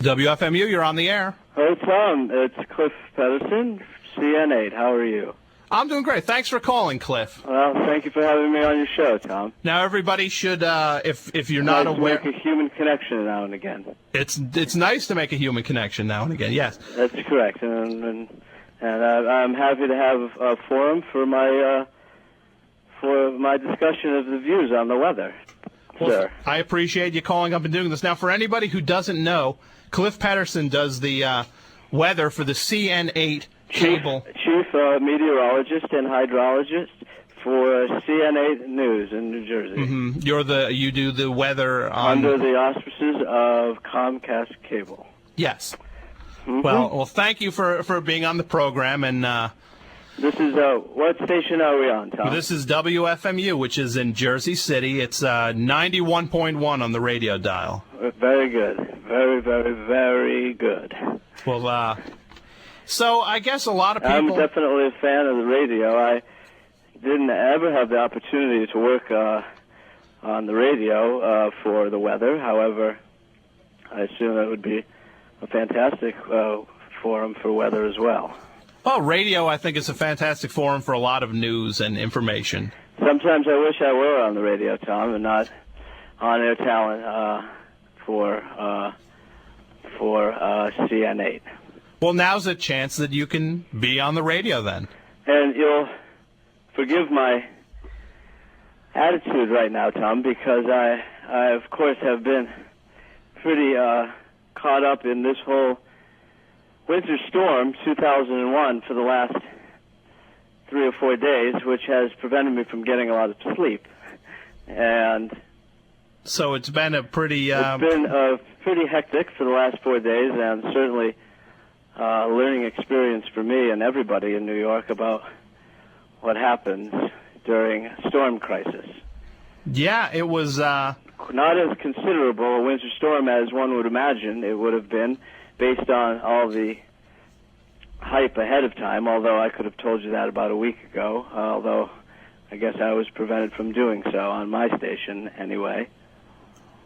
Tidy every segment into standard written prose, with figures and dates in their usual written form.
WFMU, you're on the air. Hey, Tom. It's Cliff Petterson, CN8. How are you? I'm doing great. Thanks for calling, Cliff. Well, thank you for having me on your show, Tom. Now, everybody should, if you're not aware, make a human connection now and again. It's nice to make a human connection now and again. Yes, that's correct, and I'm happy to have a forum for my discussion of the views on the weather. Well, sir, I appreciate you calling up and doing this. Now, for anybody who doesn't know, Cliff Petterson does the weather for the CN8 cable. Chief meteorologist and hydrologist for CN8 News in New Jersey. Mm-hmm. You do the weather under the auspices of Comcast Cable. Yes. Mm-hmm. Well, thank you for being on the program. And this is what station are we on, Tom? This is WFMU, which is in Jersey City. It's 91.1 on the radio dial. Very good. Very, very, very good. Well, so I guess a lot of people... I'm definitely a fan of the radio. I didn't ever have the opportunity to work on the radio for the weather. However, I assume that would be a fantastic forum for weather as well. Well, radio, I think, is a fantastic forum for a lot of news and information. Sometimes I wish I were on the radio, Tom, and not on-air talent for CN8. Well, now's a chance that you can be on the radio then. And you'll forgive my attitude right now, Tom, because I of course, have been pretty caught up in this whole winter storm 2001 for the last 3 or 4 days, which has prevented me from getting a lot of sleep. And so it's been a pretty... It's been pretty hectic for the last 4 days, and certainly learning experience for me and everybody in New York about what happens during a storm crisis. Yeah, it was... not as considerable a winter storm as one would imagine it would have been based on all the hype ahead of time, although I could have told you that about a week ago, although I guess I was prevented from doing so on my station anyway.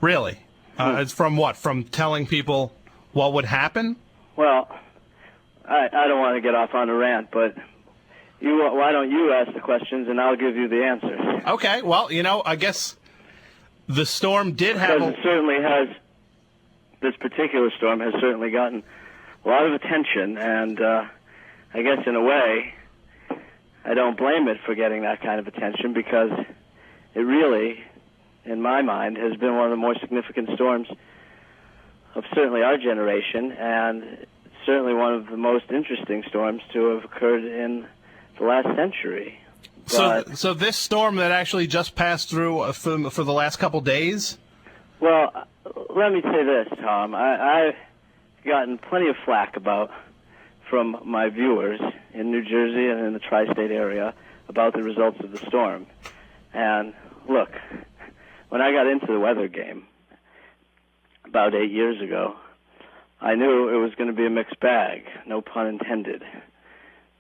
Really? It's from what? From telling people what would happen? Well, I don't want to get off on a rant, but why don't you ask the questions and I'll give you the answers? Okay, well, I guess the storm did have... Because it certainly has... This particular storm has certainly gotten a lot of attention, and I guess in a way, I don't blame it for getting that kind of attention, because it really, in my mind, has been one of the more significant storms of certainly our generation, and certainly one of the most interesting storms to have occurred in the last century. So this storm that actually just passed through for the last couple days? Well, let me say this, Tom. I've gotten plenty of flack from my viewers in New Jersey and in the tri-state area about the results of the storm. And look, when I got into the weather game about 8 years ago, I knew it was going to be a mixed bag, no pun intended.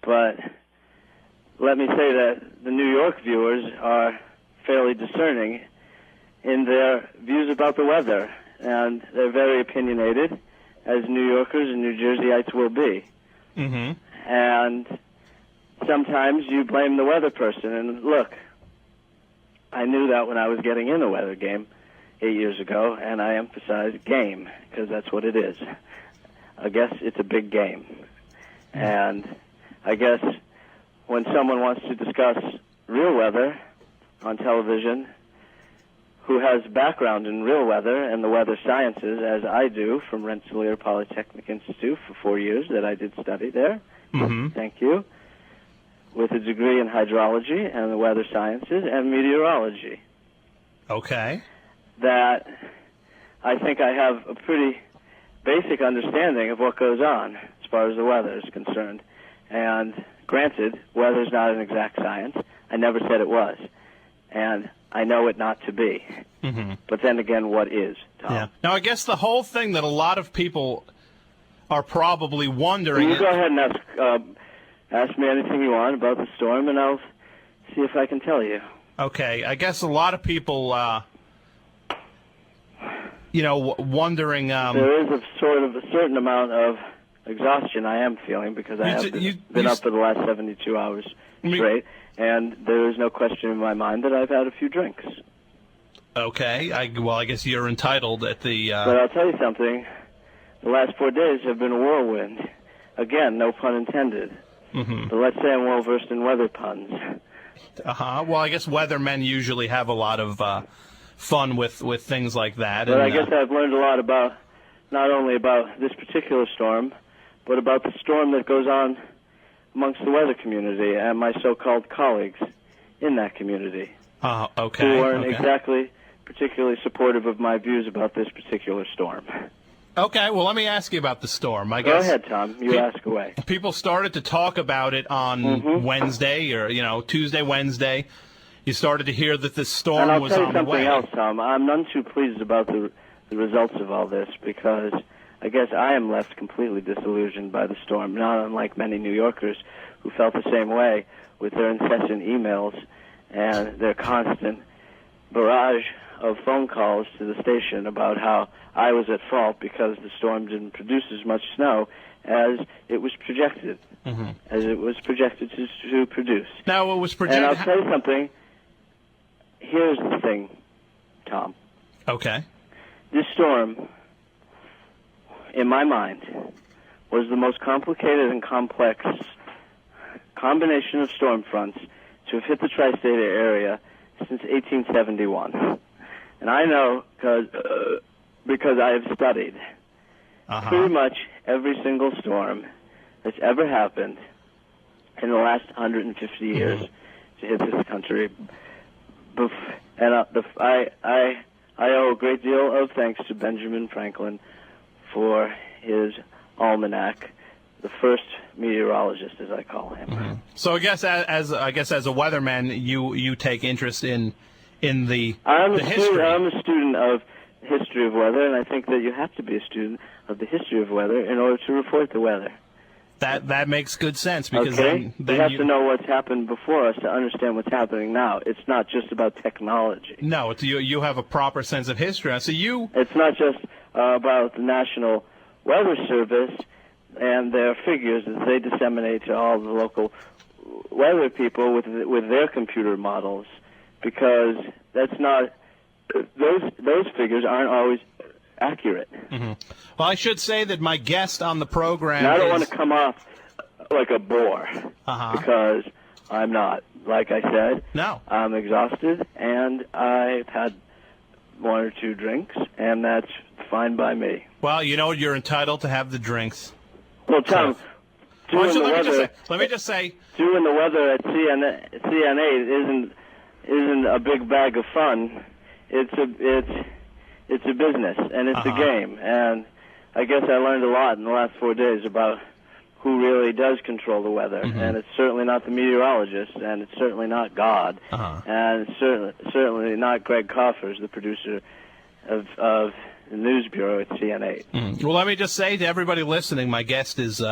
But let me say that the New York viewers are fairly discerning in their views about the weather, and they're very opinionated, as New Yorkers and New Jerseyites will be. Mm-hmm. And sometimes you blame the weather person, and look, I knew that when I was getting in the weather game 8 years ago, and I emphasize game, because that's what it is. I guess it's a big game. And I guess when someone wants to discuss real weather on television, who has background in real weather and the weather sciences, as I do, from Rensselaer Polytechnic Institute for 4 years that I did study there. Mm-hmm. Thank you. With a degree in hydrology and the weather sciences and meteorology. Okay. That I think I have a pretty basic understanding of what goes on as far as the weather is concerned. And granted, weather's not an exact science. I never said it was. And I know it not to be. Mm-hmm. But then again, what is, Tom? Yeah. Now, I guess the whole thing that a lot of people are probably wondering... You go ahead and ask me anything you want about the storm, and I'll see if I can tell you. Okay. I guess a lot of people wondering. There is a certain amount of exhaustion I am feeling because I have been up for the last 72 hours straight, and there is no question in my mind that I've had a few drinks. Okay, I guess you're entitled at the... But I'll tell you something. The last 4 days have been a whirlwind. Again, no pun intended. Mm-hmm. But let's say I'm well-versed in weather puns. Uh-huh. Well, I guess weathermen usually have a lot of fun with things like that. But I guess I've learned a lot about, not only about this particular storm, but about the storm that goes on amongst the weather community and my so-called colleagues in that community. Okay. Who aren't exactly particularly supportive of my views about this particular storm. Okay, well, let me ask you about the storm. Go ahead, Tom. You ask away. People started to talk about it on Wednesday or, Tuesday, Wednesday. You started to hear that this storm was on the way. And I'll tell you something else, Tom. I'm none too pleased about the results of all this because I guess I am left completely disillusioned by the storm, not unlike many New Yorkers who felt the same way with their incessant emails and their constant barrage of phone calls to the station about how I was at fault because the storm didn't produce as much snow as it was projected, to produce. Now, it was projected. And I'll tell you something. Here's the thing, Tom. Okay. This storm, in my mind, was the most complicated and complex combination of storm fronts to have hit the tri-state area since 1871. And I know because I have studied pretty much every single storm that's ever happened in the last 150 years to hit this country. And I owe a great deal of thanks to Benjamin Franklin for his almanac, the first meteorologist, as I call him. Mm-hmm. So I guess as a weatherman, you take interest in the history. I'm a student of history of weather, and I think that you have to be a student of the history of weather in order to report the weather. That makes good sense because then you have to know what's happened before us to understand what's happening now. It's not just about technology. No, you have a proper sense of history. So it's not just about the National Weather Service and their figures that they disseminate to all the local weather people with their computer models, because that's not those figures aren't always accurate. Mm-hmm. Well, I should say that my guest on the program I don't want to come off like a bore, because I'm not. Like I said, no, I'm exhausted, and I've had one or two drinks, and that's fine by me. Well, you're entitled to have the drinks. Well, Tom, let me just say, doing the weather at CN8 isn't a big bag of fun. It's a business, and it's a game. And I guess I learned a lot in the last 4 days about who really does control the weather. And it's certainly not the meteorologist, and it's certainly not God, and it's certainly not Greg Coffers, the producer of the news bureau at CN8. Well, let me just say to everybody listening, my guest is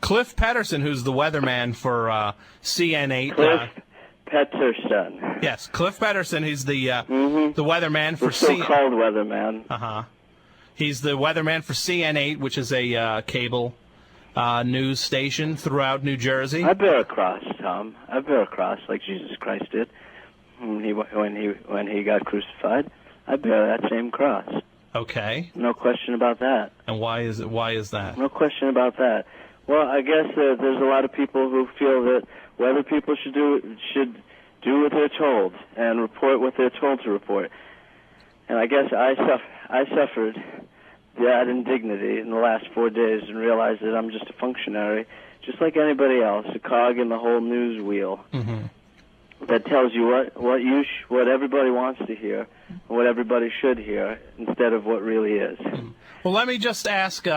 Cliff Petterson, who's the weatherman for CN8. Cliff Petterson. Yes, Cliff Petterson. He's the weatherman for so-called weatherman. He's the weatherman for CN8, which is a cable news station throughout New Jersey. I bear a cross, Tom. I bear a cross like Jesus Christ did when he got crucified. I bear that same cross. Okay. No question about that. And why is that? No question about that. Well, I guess there's a lot of people who feel that weather people should do what they're told and report what they're told to report. And I guess I suffered that indignity in the last 4 days and realized that I'm just a functionary, just like anybody else, a cog in the whole news wheel that tells you what everybody wants to hear and what everybody should hear instead of what really is. Well, let me just ask,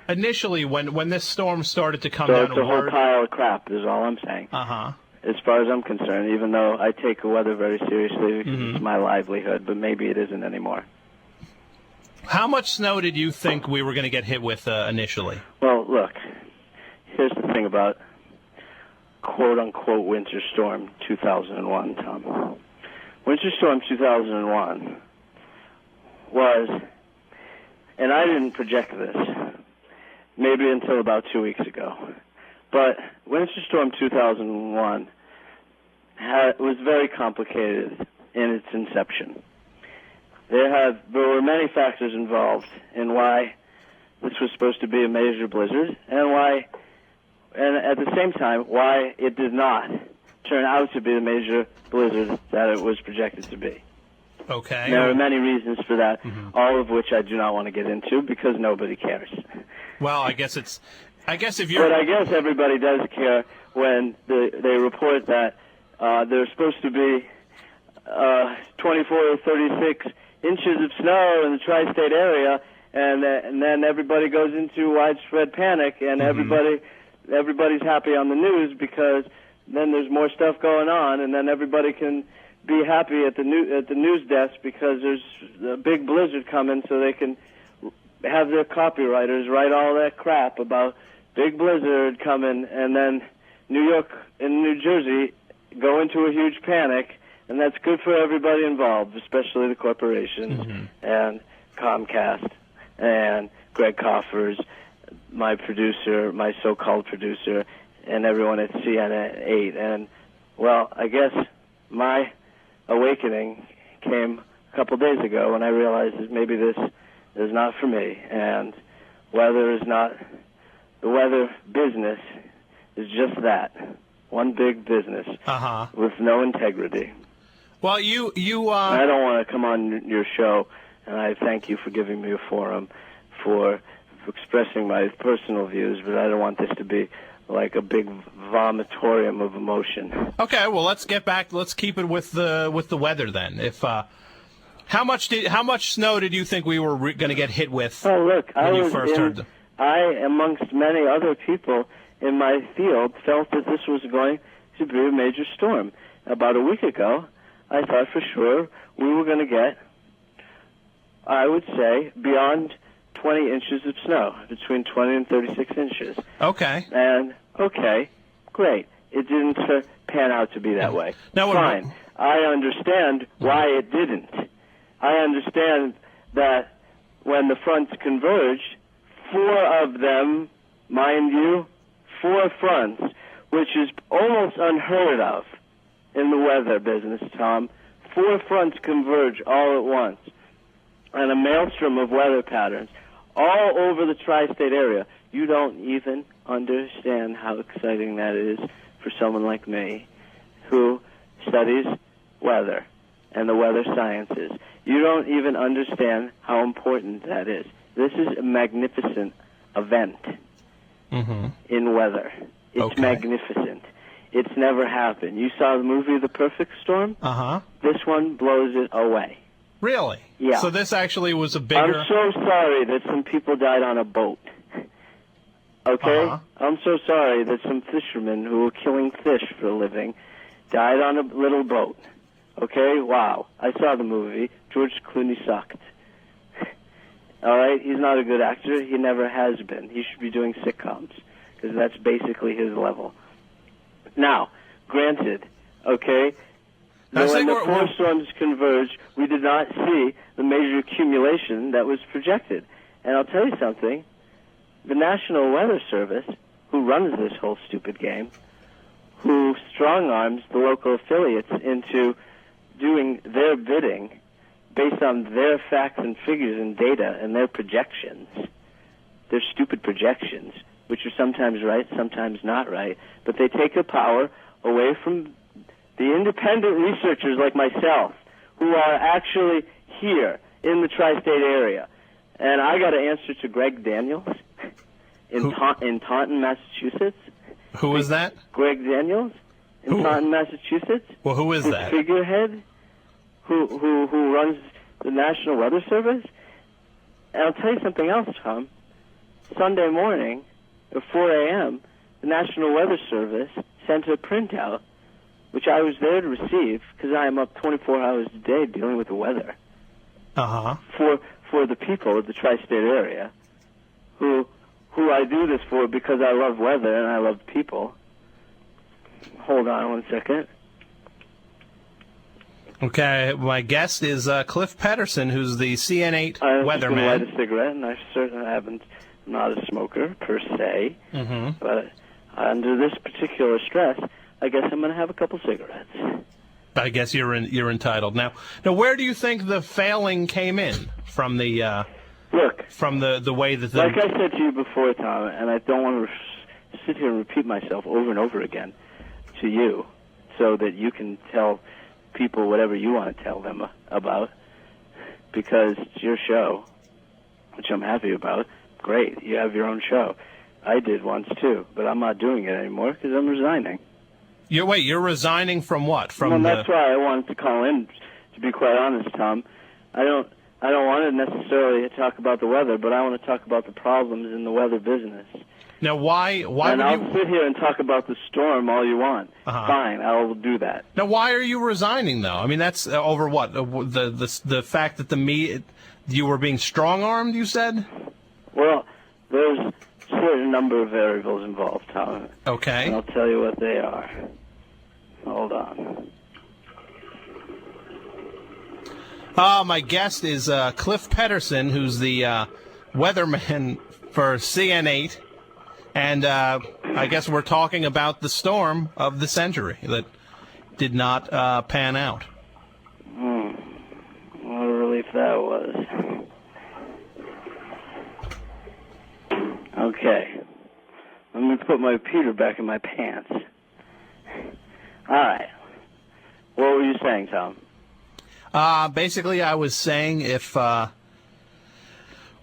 initially when this storm started to come down, it's a whole pile of crap is all I'm saying. As far as I'm concerned, even though I take the weather very seriously because it's my livelihood, but maybe it isn't anymore. How much snow did you think we were going to get hit with initially? Well, look, here's the thing about quote-unquote Winter Storm 2001, Tom. Winter Storm 2001 was and I didn't project this, maybe until about 2 weeks ago, but Winter Storm 2001 was very complicated in its inception. There were many factors involved in why this was supposed to be a major blizzard, and at the same time, why it did not turn out to be the major blizzard that it was projected to be. Okay. There are many reasons for that, all of which I do not want to get into because nobody cares. Well, I guess if you're... But I guess everybody does care when they report that there's supposed to be 24 or 36 inches of snow in the tri-state area, and then everybody goes into widespread panic, and everybody's happy on the news because then there's more stuff going on, and then everybody can be happy at the news desk because there's a big blizzard coming, so they can have their copywriters write all that crap about big blizzard coming, and then New York and New Jersey go into a huge panic, and that's good for everybody involved, especially the corporations and Comcast and Greg Coffers, my producer, my so-called producer, and everyone at CNN 8. And, well, I guess my awakening came a couple days ago when I realized that maybe this is not for me, and the weather business is just that, one big business with no integrity. Well, you I don't want to come on your show, and I thank you for giving me a forum for expressing my personal views, but I don't want this to be like a big vomitorium of emotion. Okay, well, let's get back. Let's keep it with the weather then. If how much snow did you think we were going to get hit with? Oh, look, I, amongst many other people in my field, felt that this was going to be a major storm. About a week ago, I thought for sure we were going to get, I would say, beyond 20 inches of snow, between 20 and 36 inches. Okay. And, okay, great. It didn't pan out to be that way. Now, fine. I understand why it didn't. I understand that when the fronts converged, 4 of them, mind you, 4 fronts, which is almost unheard of in the weather business, Tom. 4 fronts converge all at once, and a maelstrom of weather patterns all over the tri-state area. You don't even understand how exciting that is for someone like me who studies weather and the weather sciences. You don't even understand how important that is. This is a magnificent event in weather. It's magnificent. It's never happened. You saw the movie The Perfect Storm? This one blows it away. Really? Yeah. So this actually was a bigger... I'm so sorry that some people died on a boat. Okay? I'm so sorry that some fishermen who were killing fish for a living died on a little boat. Okay? Wow. I saw the movie. George Clooney sucked. All right? He's not a good actor. He never has been. He should be doing sitcoms because that's basically his level. Now, granted, okay, when the 4 storms converged, we did not see the major accumulation that was projected. And I'll tell you something, the National Weather Service, who runs this whole stupid game, who strong-arms the local affiliates into doing their bidding based on their facts and figures and data and their projections, their stupid projections, which are sometimes right, sometimes not right, but they take the power away from the independent researchers like myself who are actually here in the tri-state area. And I got to answer to Greg Daniels in Taunton, Massachusetts. Who is that? Greg Daniels in Taunton, Massachusetts. Well, who is that? Figurehead who runs the National Weather Service. And I'll tell you something else, Tom. Sunday morning at 4 a.m., the National Weather Service sent a printout, which I was there to receive because I am up 24 hours a day dealing with the weather. For the people of the tri-state area, who I do this for because I love weather and I love people. Hold on one second. Okay. Okay, my guest is Cliff Petterson, who's the CN8 I'm just going to light weatherman. a cigarette, and I certainly haven't. I'm not a smoker per se, but under this particular stress, I guess I'm going to have a couple cigarettes. I guess you're entitled. Now, where do you think the failing came in from the Look, from the way that the like I said to you before, Tom, and I don't want to sit here and repeat myself over and over again to you, so that you can tell people whatever you want to tell them about, because it's your show, which I'm happy about. Great, you have your own show. I did once too, but I'm not doing it anymore because I'm resigning. You're resigning from what? From Well, that's why I wanted to call in. To be quite honest, Tom, I don't want to necessarily talk about the weather, but I want to talk about the problems in the weather business. Now, why And would I'll you? sit here and talk about the storm all you want. Uh-huh. Fine, I will do that. Now, why are you resigning though? I mean, that's over what? The fact that you were being strong-armed, you said? Well, there's a certain number of variables involved, Tom. Okay. And I'll tell you what they are. Hold on. My guest is Cliff Petterson, who's the weatherman for CN8, and I guess we're talking about the storm of the century that did not pan out. What a relief that was. Okay. Let me put my Peter back in my pants. All right. What were you saying, Tom? Basically, I was saying if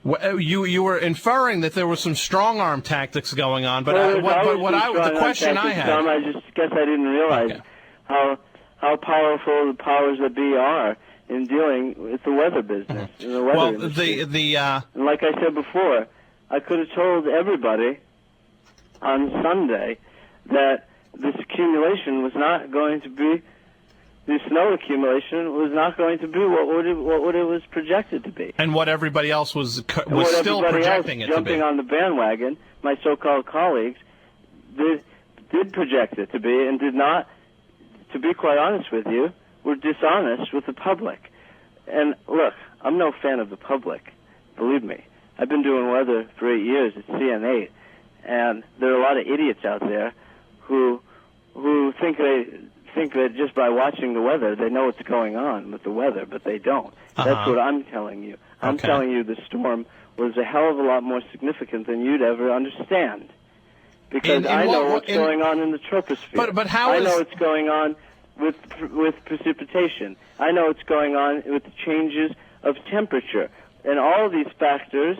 you were inferring that there was some strong arm tactics going on, but the question I had. Tom, I just guess I didn't realize how powerful the powers that be are in dealing with the weather business. In the weather industry. And like I said before, I could have told everybody on Sunday that this accumulation was not going to be. The snow accumulation was not going to be what it was projected to be. And what everybody else was still everybody projecting else it to be. Jumping on the bandwagon, my so-called colleagues, did project it to be, and did not, to be quite honest with you, were dishonest with the public. And look, I'm no fan of the public, believe me. I've been doing weather for 8 years at CN8, and there are a lot of idiots out there who think that just by watching the weather, they know what's going on with the weather, but they don't. That's what I'm telling you. I'm telling you the storm was a hell of a lot more significant than you'd ever understand. Because I know what's going on in the troposphere. But how I know what's going on with precipitation. I know what's going on with the changes of temperature. And all of these factors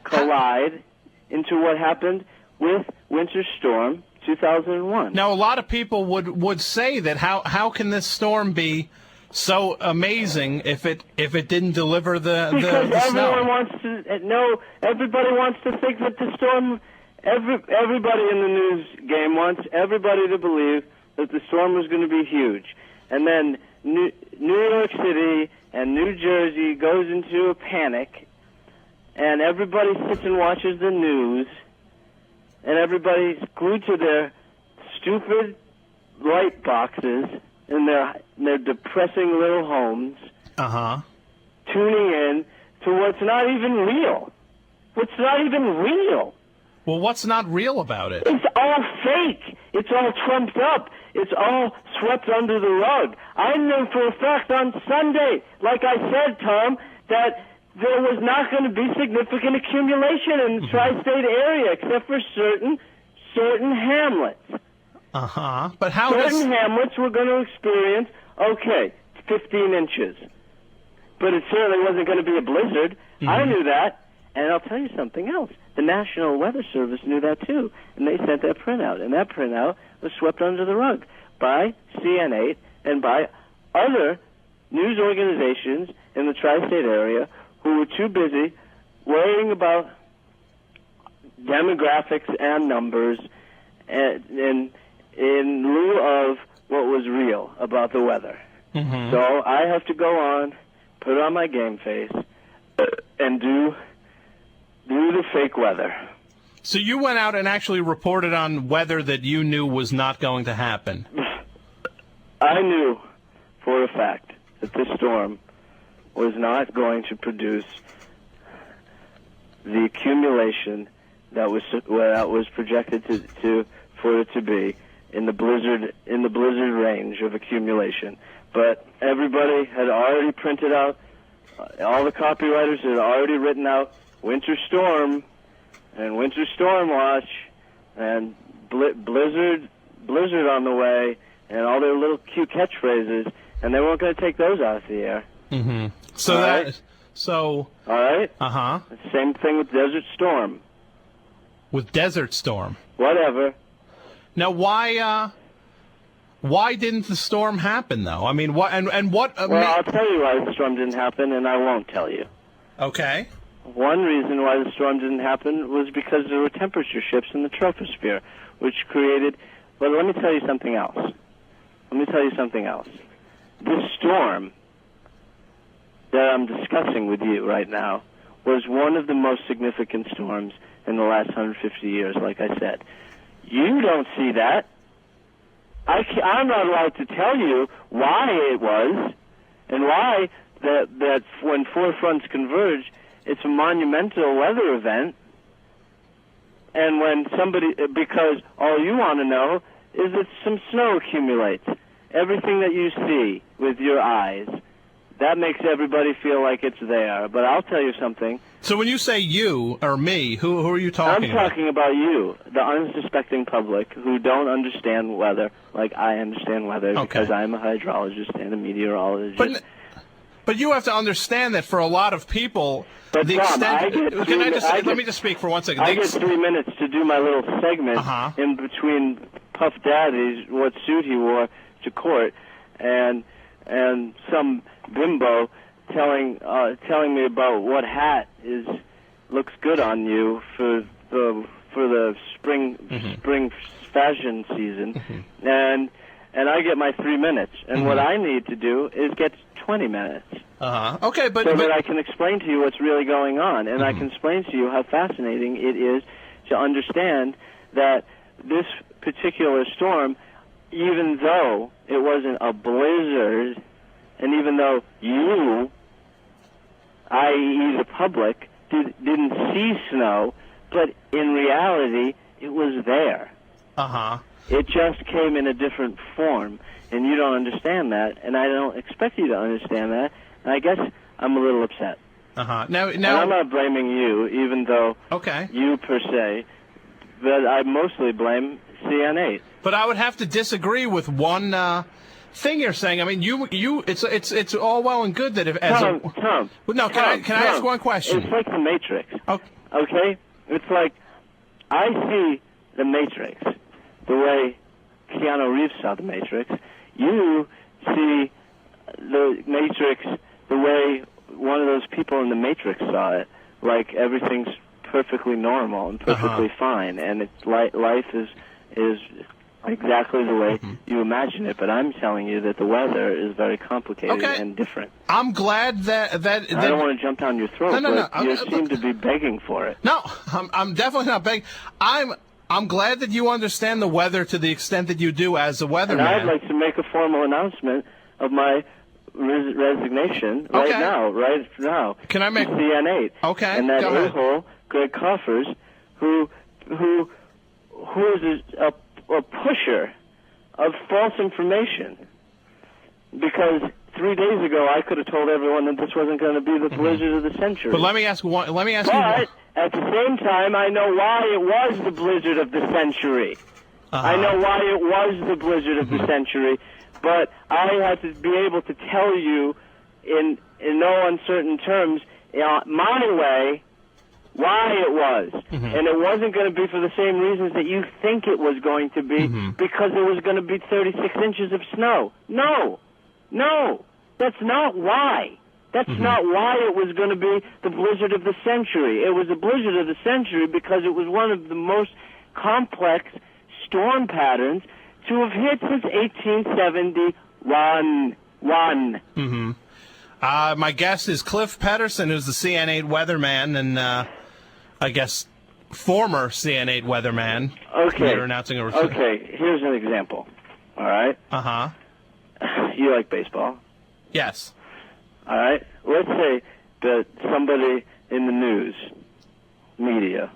collide into what happened with Winter Storm 2001. Now, a lot of people would say that how can this storm be so amazing if it didn't deliver the snow? Everybody wants to think that the storm. Everybody in the news game wants everybody to believe that the storm was going to be huge, and then New York City and New Jersey goes into a panic, and everybody sits and watches the news. And everybody's glued to their stupid light boxes in their depressing little homes, tuning in to what's not even real. What's not even real. Well, what's not real about it? It's all fake. It's all trumped up. It's all swept under the rug. I knew for a fact on Sunday, like I said, Tom, that there was not going to be significant accumulation in the tri-state area, except for certain hamlets. But how certain hamlets were going to experience 15 inches, but it certainly wasn't going to be a blizzard. I knew that, and I'll tell you something else. The National Weather Service knew that too, and they sent that printout, and that printout was swept under the rug by CN8 and by other news organizations in the tri-state area who were too busy worrying about demographics and numbers in lieu of what was real about the weather. So I have to go on, put on my game face, and do the fake weather. So you went out and actually reported on weather that you knew was not going to happen. I knew for a fact that this storm was not going to produce the accumulation that was projected for it to be in the blizzard range of accumulation. But everybody had already printed out, all the copywriters had already written out winter storm and winter storm watch and blizzard on the way and all their little cute catchphrases, and they weren't going to take those out of the air. Mm-hmm. All right? Uh-huh. Same thing with Desert Storm. With Desert Storm. Whatever. Now, why didn't the storm happen, though? I mean, what? Well, I'll tell you why the storm didn't happen, and I won't tell you. Okay. One reason why the storm didn't happen was because there were temperature shifts in the troposphere, which created... Well, let me tell you something else. This storm that I'm discussing with you right now was one of the most significant storms in the last 150 years, like I said. You don't see that. I'm not allowed to tell you why it was and why that when four fronts converge, it's a monumental weather event. And because all you want to know is that some snow accumulates. Everything that you see with your eyes, that makes everybody feel like it's there. But I'll tell you something. So when you say you or me, who are you talking about? I'm talking about you, the unsuspecting public who don't understand weather like I understand weather because I'm a hydrologist and a meteorologist. But you have to understand that for a lot of people, but the Tom, extent... Let me just speak for 1 second. I get 3 minutes to do my little segment in between Puff Daddy's what suit he wore to court and some bimbo telling me about what hat looks good on you for the spring fashion season, and I get my 3 minutes, and what I need to do is get 20 minutes. Okay, but that I can explain to you what's really going on, and I can explain to you how fascinating it is to understand that this particular storm, even though it wasn't a blizzard, and even though you, i.e. the public, didn't see snow, but in reality, it was there. It just came in a different form, and you don't understand that, and I don't expect you to understand that, and I guess I'm a little upset. Now, and I'm not blaming you, even though you per se, but I mostly blame CN8. But I would have to disagree with one thing you're saying. I mean, it's all well and good that if Tom. No, can I ask one question? It's like the Matrix. Okay. It's like I see the Matrix the way Keanu Reeves saw the Matrix. You see the Matrix the way one of those people in the Matrix saw it, like everything's perfectly normal and perfectly fine, and it's life is exactly the way you imagine it. But I'm telling you that the weather is very complicated and different. I'm glad that I don't want to jump down your throat, but you seem to be begging for it. No, I'm definitely not begging. I'm glad that you understand the weather to the extent that you do as a weatherman. And I'd like to make a formal announcement of my resignation right now. Can I make CN8? Okay. And that a-hole, Greg Coffers, who is a pusher of false information. Because 3 days ago I could have told everyone that this wasn't going to be the blizzard of the century. But let me ask you. At the same time, I know why it was the blizzard of the century. I know why it was the blizzard of the century, but I had to be able to tell you in no uncertain terms, my way, why it was. And it wasn't going to be for the same reasons that you think it was going to be, because it was going to be 36 inches of snow. No, that's not why. That's not why it was going to be the blizzard of the century. It was the blizzard of the century because it was one of the most complex storm patterns to have hit since 1871. My guest is Cliff Petterson, who's the CN8 weatherman and I guess former CN8 weatherman. Okay. You're announcing Okay, here's an example. All right? Uh-huh. You like baseball. Yes. All right? Let's say that somebody in the news, media,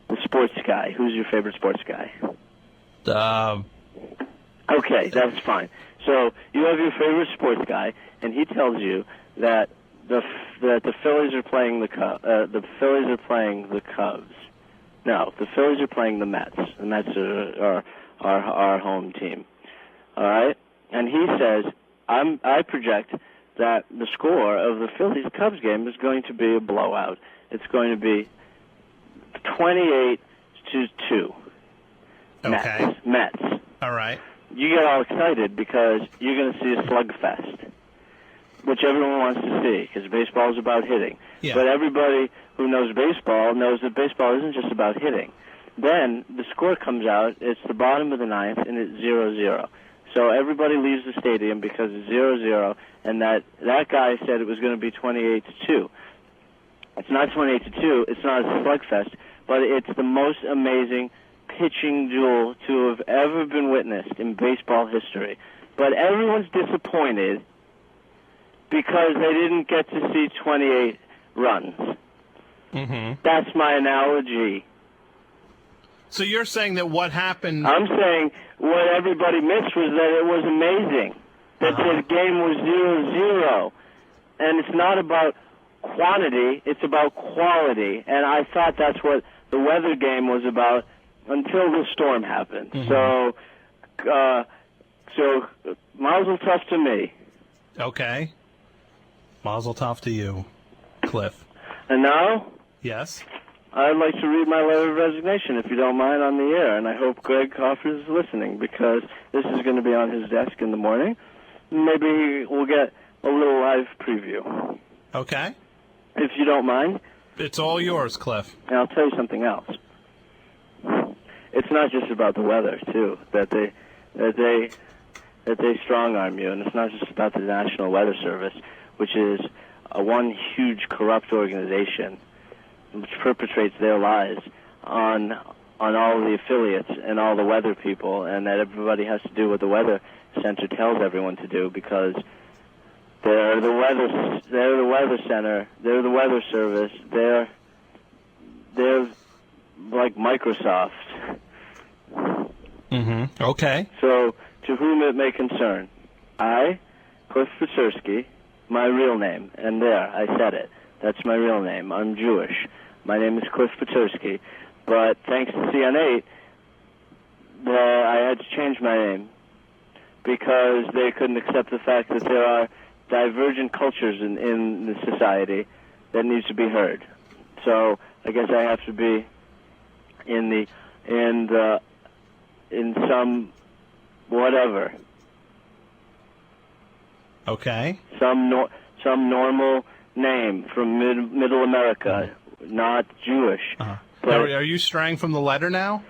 the sports guy, who's your favorite sports guy? Okay, that's fine. So you have your favorite sports guy, and he tells you that the Phillies are playing the Cubs. No, the Phillies are playing the Mets. The Mets are our home team. All right, and he says, I project that the score of the Phillies-Cubs game is going to be a blowout. It's going to be 28-2. Okay. Mets. All right. You get all excited because you're going to see a slugfest, which everyone wants to see because baseball is about hitting. Yeah. But everybody who knows baseball knows that baseball isn't just about hitting. Then the score comes out. It's the bottom of the ninth, and it's 0-0. So everybody leaves the stadium because it's 0-0, and that guy said it was going to be 28-2. It's not 28-2. It's not a slugfest, but it's the most amazing pitching duel to have ever been witnessed in baseball history. But everyone's disappointed because they didn't get to see 28 runs. Mm-hmm. That's my analogy. So you're saying that what happened... I'm saying what everybody missed was that it was amazing, that the game was 0-0. And it's not about quantity, it's about quality. And I thought that's what the weather game was about until the storm happened. Mm-hmm. So mazel tov to me. Okay. Mazel tov to you, Cliff. And now, Yes? I'd like to read my letter of resignation, if you don't mind, on the air. And I hope Greg Coffers is listening, because this is going to be on his desk in the morning. Maybe we'll get a little live preview. Okay. If you don't mind. It's all yours, Cliff. And I'll tell you something else. It's not just about the weather, too, that they strong-arm you, and it's not just about the National Weather Service, which is one huge corrupt organization which perpetrates their lies on all of the affiliates and all the weather people, and that everybody has to do what the Weather Center tells everyone to do because they're the weather center, they're the weather service, they're like Microsoft. Mm-hmm. Okay. So, to whom it may concern, I, Cliff Petterson, my real name, and there, I said it. That's my real name. I'm Jewish. My name is Cliff Petterson, but thanks to CN8, I had to change my name because they couldn't accept the fact that there are divergent cultures in the society that needs to be heard. So I guess I have to be in some whatever. Okay. Some normal name from Middle America, not Jewish. Uh-huh. But, Are you straying from the letter now?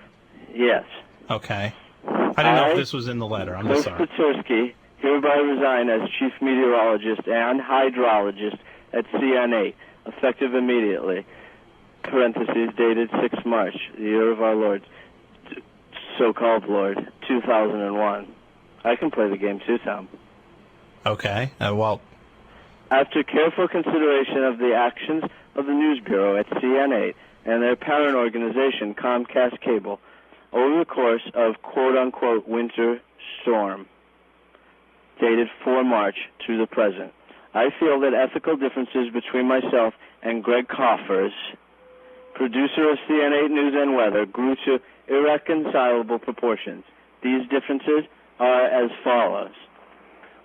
Yes. Okay. I didn't know if this was in the letter. I'm Cliff sorry. Petterson, hereby resign as Chief Meteorologist and Hydrologist at CN8, effective immediately. Parentheses, dated 6 March, the year of our Lord, so-called Lord, 2001. I can play the game too, Tom. Okay. Well... After careful consideration of the actions of the News Bureau at CN8 and their parent organization, Comcast Cable, over the course of quote-unquote winter storm, dated 4 March to the present, I feel that ethical differences between myself and Greg Coffers, producer of CN8 News and Weather, grew to irreconcilable proportions. These differences are as follows.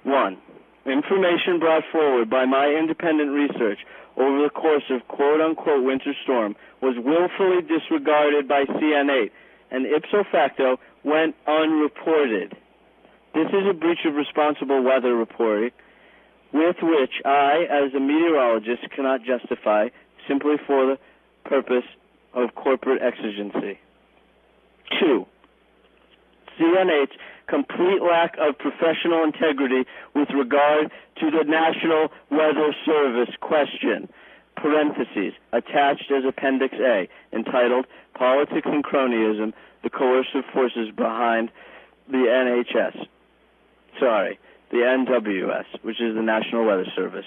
1. Information brought forward by my independent research over the course of quote-unquote winter storm was willfully disregarded by CN8 and ipso facto went unreported. This is a breach of responsible weather reporting with which I, as a meteorologist, cannot justify simply for the purpose of corporate exigency. 2. CN8's complete lack of professional integrity with regard to the National Weather Service question, parentheses, attached as Appendix A, entitled Politics and Cronyism, the Coercive Forces Behind the NHS. Sorry, the NWS, which is the National Weather Service,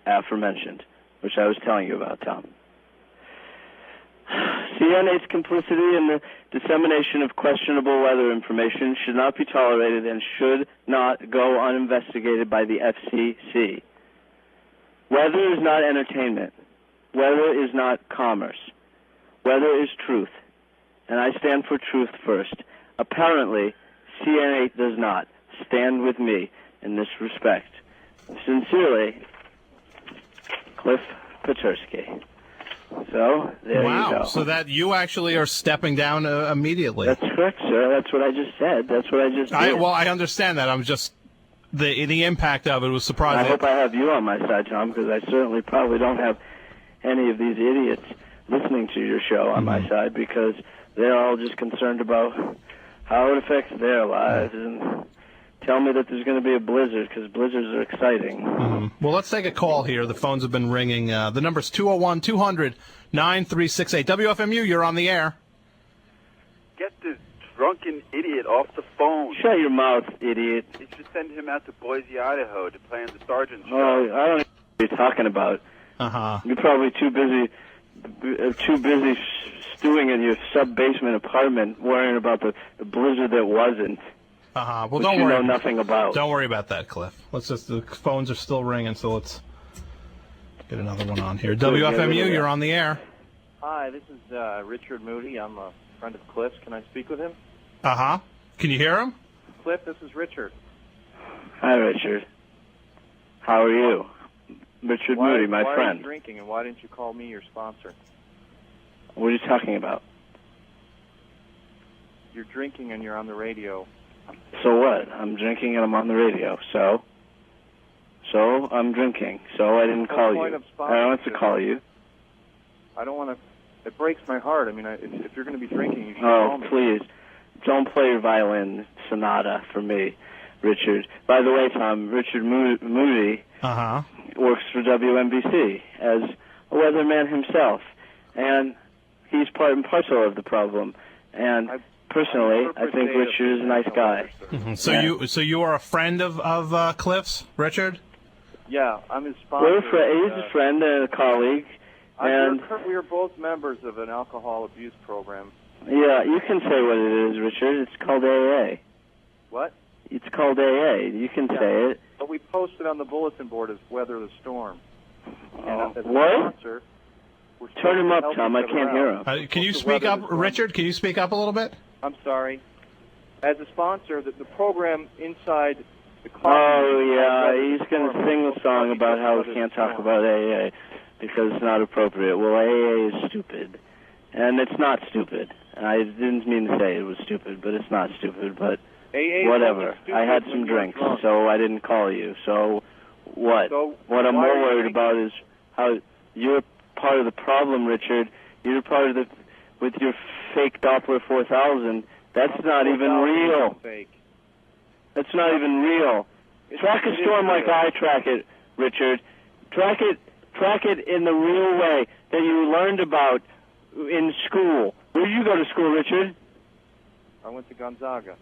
aforementioned, which I was telling you about, Tom. CNA's complicity in the dissemination of questionable weather information should not be tolerated and should not go uninvestigated by the FCC. Weather is not entertainment. Weather is not commerce. Weather is truth. And I stand for truth first. Apparently, CNA does not. Stand with me in this respect. Sincerely, Cliff Petterson. So, there you go. So that you actually are stepping down immediately. That's correct, sir. That's what I just said. That's what I just did. I understand that. I'm just, the impact of it was surprising. I hope I have you on my side, Tom, because I certainly probably don't have any of these idiots listening to your show on my side, because they're all just concerned about how it affects their lives and tell me that there's going to be a blizzard, because blizzards are exciting. Well, let's take a call here. The phones have been ringing. The number's 201-200-9368. WFMU, you're on the air. Get this drunken idiot off the phone. Shut your mouth, idiot. You should send him out to Boise, Idaho to play on the Sergeant show. Oh, I don't know what you're talking about. You're probably too busy stewing in your sub-basement apartment worrying about the blizzard that wasn't. Well, which don't you worry. know nothing about. Don't worry about that, Cliff. The phones are still ringing, so let's get another one on here. WFMU, you're on the air. Hi, this is Richard Moody. I'm a friend of Cliff's. Can I speak with him? Can you hear him? Cliff, this is Richard. Hi, Richard. How are you? Richard Moody, my friend. Why are you drinking, and why didn't you call me your sponsor? What are you talking about? You're drinking and you're on the radio. So what? I'm drinking and I'm on the radio. So I'm drinking. So I didn't call you. I don't want to call you. I don't want to. It breaks my heart. I mean, if you're going to be drinking, you should call me. Oh, please. Don't play your violin sonata for me, Richard. By the way, Tom, Richard Moody works for WNBC as a weatherman himself. And he's part and parcel of the problem. And personally, I think Richard is a nice guy. So you are a friend of Cliff's, Richard? Yeah, I'm his sponsor. He's a friend and a colleague. And we are both members of an alcohol abuse program. Yeah, you can say what it is, Richard. It's called AA. What? It's called AA. You can say it. But we posted on the bulletin board as Weather the Storm. And as a what? sponsor, Turn him up, Tom. I can't hear him. Can you speak up, Richard? Can you speak up a little bit? I'm sorry. As a sponsor, the program inside the coffee... Oh, yeah, he's going to sing a song about how we can't talk about AA because it's not appropriate. Well, AA is stupid. And it's not stupid. I didn't mean to say it was stupid, but it's not stupid. But AA whatever. I had some drinks, so I didn't call you. So what? What I'm more worried about is how you're part of the problem, Richard. You're part of the... With your fake Doppler 4000, that's not even real. That's not even real. Track a storm like I track it, Richard. Track it in the real way that you learned about in school. Where did you go to school, Richard? I went to Gonzaga.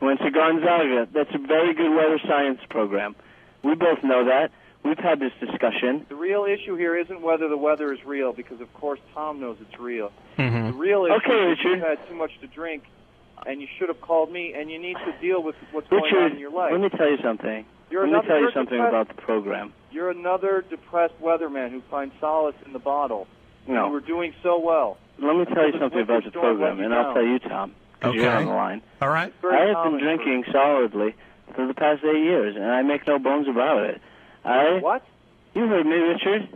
Went to Gonzaga. That's a very good weather science program. We both know that. We've had this discussion. The real issue here isn't whether the weather is real, because, of course, Tom knows it's real. Mm-hmm. The real issue is Richard. you had too much to drink, and you should have called me, and you need to deal with what's going on in your life. Let me tell you something. Let me tell you something about the program. You're another depressed weatherman who finds solace in the bottle. No. You were doing so well. Let me tell you something about the program, and I'll tell you, Tom, because you're on the line. All right. I have been drinking solidly for the past 8 years, and I make no bones about it. What? You heard me, Richard.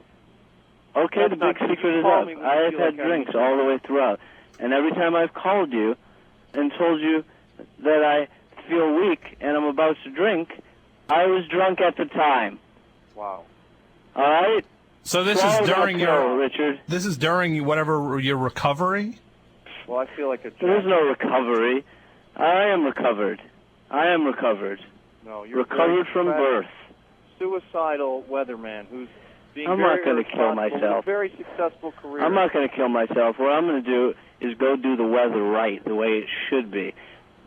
Okay, the big secret is up. I have had drinks all the way throughout. And every time I've called you and told you that I feel weak and I'm about to drink, I was drunk at the time. Wow. All right? So this is during Richard. This is during whatever your recovery? Well, I feel like a... There's no recovery. I am recovered. No, you're recovered from birth. Suicidal weatherman who's being I'm not going to kill myself. A very successful career. I'm not going to kill myself. What I'm going to do is go do the weather right, the way it should be.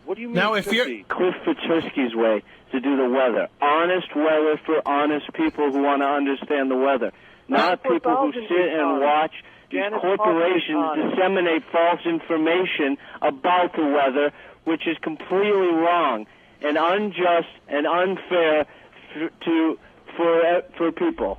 What do you mean? Now, if you're Cliff Petterson's way to do the weather. Honest weather for honest people who want to understand the weather. Not people who sit and watch these corporations disseminate false information about the weather, which is completely wrong and unjust and unfair for people.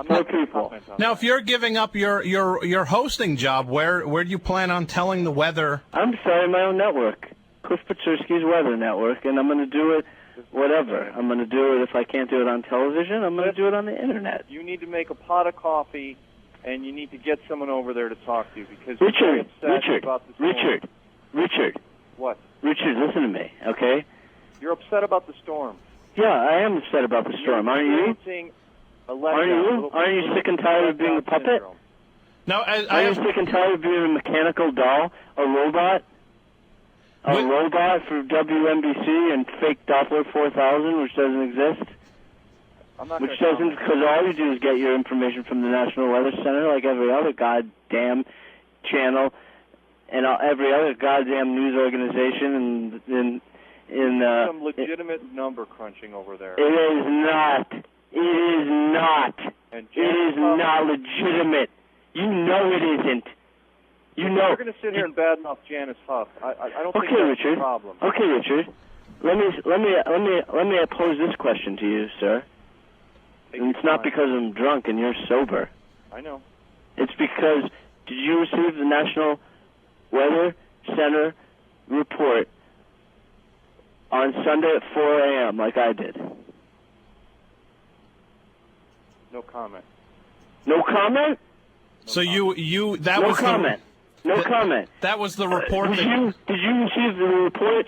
For people. Now, if you're giving up your hosting job, where do you plan on telling the weather? I'm starting my own network, Cliff Petterson's Weather Network, and I'm going to do it whatever. I'm going to do it if I can't do it on television. I'm going to do it on the internet. You need to make a pot of coffee, and you need to get someone over there to talk to you because you're very upset about the storm. Richard. What? Richard, listen to me, okay? You're upset about the storm. Yeah, I am upset about the storm. Aren't you? Aren't you sick and tired of being a puppet? No, Are you sick and tired of being a mechanical doll, a robot? A robot for WNBC and fake Doppler 4000, which doesn't exist? Which doesn't, because all you do is get your information from the National Weather Center like every other goddamn channel and every other goddamn news organization in some legitimate number crunching over there. It is not. It is not. And it is not legitimate. You know it isn't. You know. You're going to sit here and badmouth Janice Huff. I don't think that's Richard. A problem. Okay, Richard. Let me pose this question to you, sir. And it's not because I'm drunk and you're sober. I know. It's because did you receive the National Weather Center report on Sunday at 4 a.m. like I did? No comment. No comment? So you that no was comment. No comment. That was the report. Did you receive the report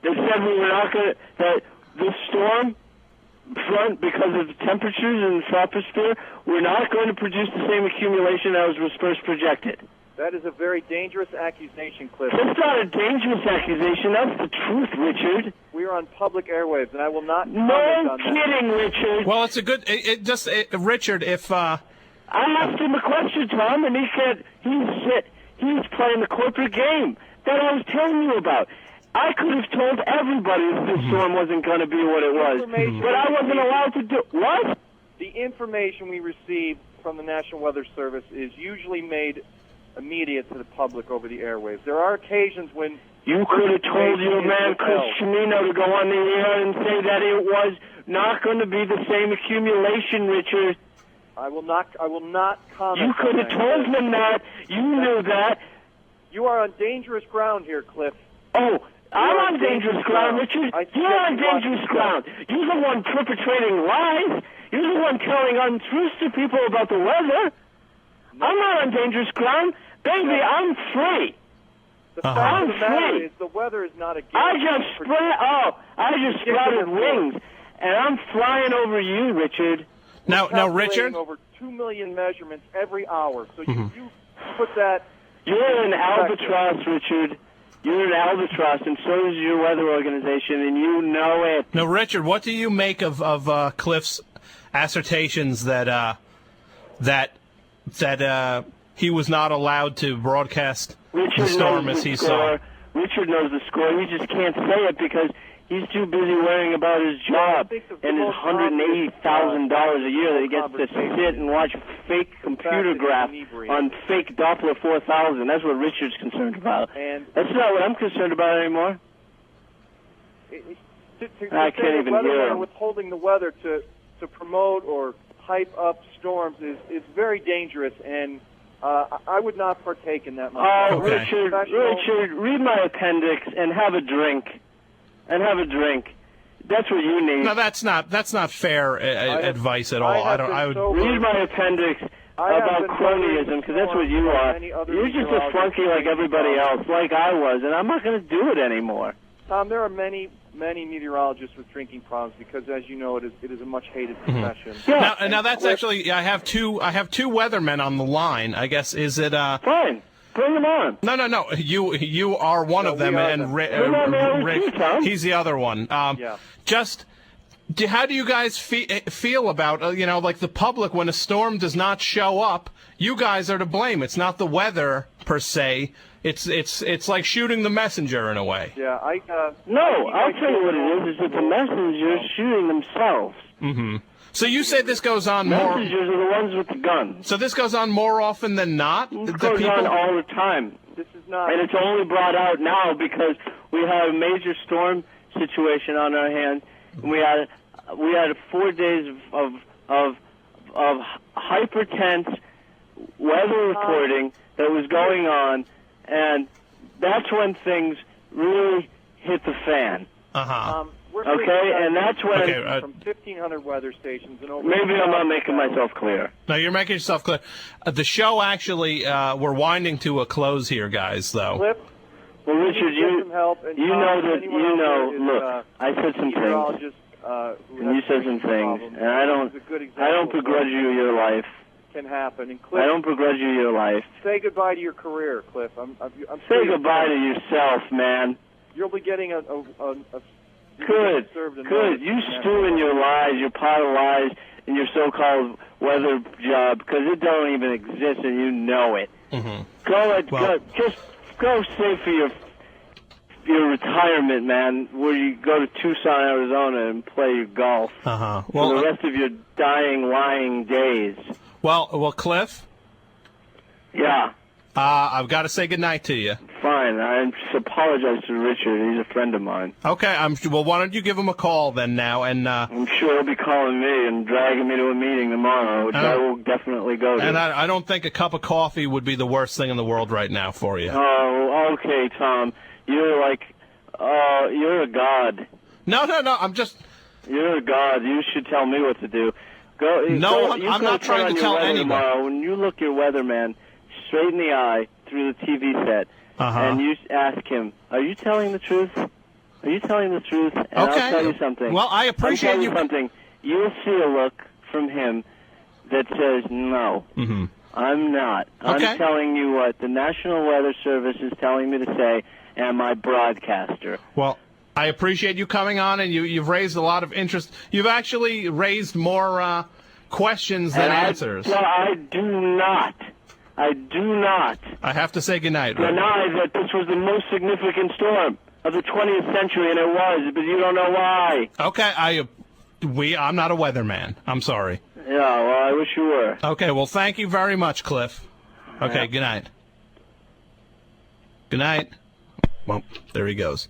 that said we were not going that the storm front, because of the temperatures in the troposphere, we're not going to produce the same accumulation as was first projected? That is a very dangerous accusation, Cliff. That's not a dangerous accusation. That's the truth, Richard. We are on public airwaves, and I will not comment No on kidding, that. Richard. Well, it's a good. Richard, if I asked him a question, Tom, and he said he's playing the corporate game that I was telling you about. I could have told everybody that the storm wasn't going to be what it was, but I wasn't allowed to do what? The information we receive from the National Weather Service is usually made immediate to the public over the airwaves. There are occasions when you could have told your man Chris Cimino to go on the air and say that it was not going to be the same accumulation, Richard. I will not comment. You could have told him that. You knew that. You are on dangerous ground here, Cliff. Oh, I'm on dangerous ground, Richard. You're on dangerous ground. You're the one perpetrating lies. You're the one telling untruths to people about the weather. No. I'm not on dangerous ground. Baby, I'm free. The fact of the matter is the weather is not a gift. I just sprouted wings, and I'm flying over you, Richard. Now, Richard? Over 2 million measurements every hour. So you put that... You're an albatross, Richard. You're an albatross, and so is your weather organization, and you know it. Now, Richard, what do you make of Cliff's assertions that he was not allowed to broadcast the storm as he saw? Richard knows the score. He just can't say it because he's too busy worrying about his job and his $180,000 a year that he gets to sit and watch fake computer graph on fake Doppler 4000. That's what Richard's concerned about. And that's not what I'm concerned about anymore. I can't even hear him. Withholding the weather to promote or hype up storms is very dangerous, and I would not partake in that myself. Oh, okay. Richard, read my appendix and have a drink. That's what you need. No, that's not fair advice at all. I would read my appendix about cronyism, because that's what you are. You're just a flunky like everybody else, like I was, and I'm not going to do it anymore. Tom, there are many meteorologists with drinking problems because, as you know, it is a much hated profession. Yeah. Now that's actually I have two weathermen on the line. I guess is it fine. Bring them on. No. You are one of them, and Rick, he's the other one. Yeah. How do you guys feel about like the public when a storm does not show up? You guys are to blame. It's not the weather per se. it's like shooting the messenger in a way. Yeah, No, I'll tell you what it is that the messengers shooting themselves. Mm-hmm. So you say this goes on more... Messengers are the ones with the guns. So this goes on more often than not? It goes on all the time. This is not... And it's only brought out now because we have a major storm situation on our hands. We had 4 days of hyper tense weather reporting that was going on, and that's when things really hit the fan. Uh-huh. Okay, and that's when... from 1,500 weather stations and over... Maybe I'm not making myself clear. No, you're making yourself clear. The show actually, we're winding to a close here, guys, though. Cliff? Well, Richard, you know that, look, I said some things, meteorologist, and you said some things, and I don't begrudge you your life. Can happen. And Cliff, I don't begrudge you your life. say goodbye to your career, Cliff. I'm Say goodbye to yourself, man. You'll be getting a Good. You stew in your lies, your pot of lies, and your so-called weather job, because it don't even exist, and you know it. Mm-hmm. Go save for your retirement, man, where you go to Tucson, Arizona, and play your golf Uh-huh. for the rest of your dying, lying days. Well, Cliff? Yeah. I've got to say goodnight to you. Fine. I apologize to Richard. He's a friend of mine. Okay. Well, why don't you give him a call then now? And I'm sure he'll be calling me and dragging me to a meeting tomorrow, which I will definitely go to. And I don't think a cup of coffee would be the worst thing in the world right now for you. Oh, okay, Tom. You're you're a god. No. I'm just... You're a god. You should tell me what to do. I'm not trying to tell anyone. Tomorrow, when you look your weatherman straight in the eye through the TV set, and you ask him, "Are you telling the truth? Are you telling the truth?" And okay. I'll tell you something. Well, I appreciate you. Something. You'll see a look from him that says, "No, I'm not. Okay. I'm telling you what the National Weather Service is telling me to say, and my broadcaster." Well, I appreciate you coming on, and you've raised a lot of interest. You've actually raised more questions than answers. I do not. I have to say goodnight. Deny that this was the most significant storm of the 20th century, and it was, but you don't know why. Okay, I'm not a weatherman. I'm sorry. Yeah, well, I wish you were. Okay, well, thank you very much, Cliff. Okay, good night. Good night. Well, there he goes.